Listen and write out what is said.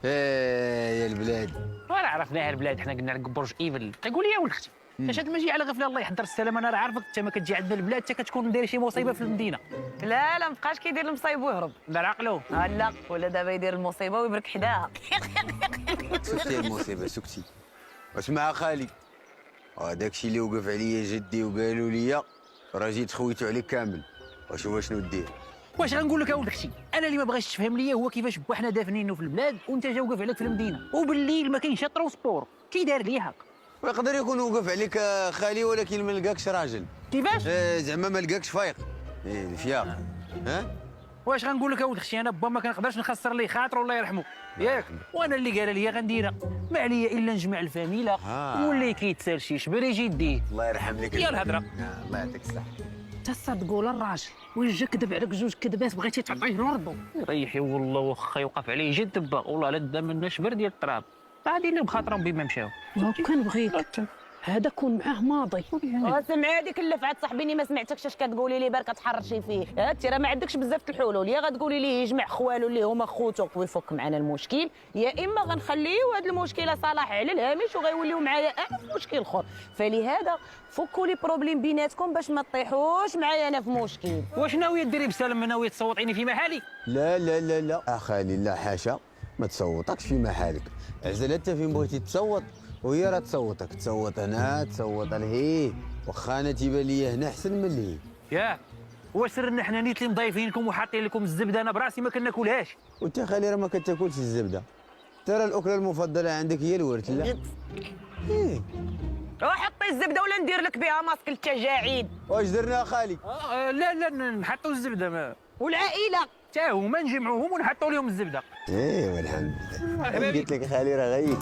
يا البلاد. ولا عرفناها البلاد، حنا قلنا لك برج ايفل. تقول لي يا ولد اختي اش هاد المجيء على غفله؟ الله يحضر السلامه. انا راه عارفك انت ما كتجي عندنا البلاد حتى كتكون داير شي مصيبه في المدينه. لا لا مابقاش كيدير المصايب ويهرب. دار عقلو. لا ولا دابا يدير المصيبه ويبرك حداها. سكتي المصيبه سكتي. واسمع خالي، هذاك الشيء اللي وقف عليا جدي وقالوا لي راه جيت خويتو عليك كامل. وشوف شنو دير. واش غنقول لك يا ولد اختي؟ انا اللي ما بغيتش تفهم ليا هو كيفاش بوحنا دافنينو في البلاد وانت جا وقف عليك في المدينه، وبالليل ما كاينش ترونسبور. كي دار ليها؟ ويقدر يكون وقف عليك خالي، ولكن ما لقاكش راجل. كيفاش؟ زعما ما لقاكش فايق. الفياق. ها؟ واش غنقول لك يا ولد اختي؟ انا با ما كنقدرش نخسر ليه خاطر الله يرحمه ياك، وانا اللي قال لي غنديرها. ما عليا الا نجمع الفاميله واللي كيتسال شي شبر يجي يديه. الله يرحم لك. يا الهضره. الله يعطيك الصحه. تصدقوا الراجل واش جا كذب عليك جوج كذبات بغيتي تعطيه رضو. ريحي والله واخا يوقف عليه جد دبا، والله لا دا منا شبر ديال التراب. غادي اللي بخاطرهم بما مشاو. ما كان بغيك هذا كون معاه ماضي. سمعي هذيك اللفعات صاحبيني ما سمعتكش اش كتقولي لي برك تحرشي فيه. انت راه ما عندكش بزاف الحلول، يا غتقولي ليه يجمع خوالو اللي هما خوتو ويفك معنا المشكل، يا اما غنخليو هذا المشكل صلاح على الهامش وغيوليو معايا انا في مشكل اخر. فلهذا فكوا لي بروبليم بيناتكم باش ما تطيحوش معايا انا في مشكل. واش ناويه ديري بسلام؟ ناويه تصوتيني في محلي؟ لا لا لا لا اخالي، لا حاشا، ما تصوتكش في محلك. عزل انت فين بغيتي تصوت وهي راه تصوتك. تصوت هنا تصوت لهيه، واخا انا تيبان ليا هنا احسن من لهيه. ياك واش سرنا حنا نيت اللي مضايفينكم وحاطين لكم الزبده انا براسي ما كناكلهاش. وانت خالي راه ما كتاكلش الزبده، ترى الاكله المفضله عندك هي الورث. لا وحطي الزبده ولا ندير لك بها ماسك التجاعيد. واش درنا خالي؟ لا لا نحطوا الزبده ما. والعائله تا هما نجمعوهم ونحطوا لهم الزبده. ايوا الحمد لله. قلت لك خالي راه غير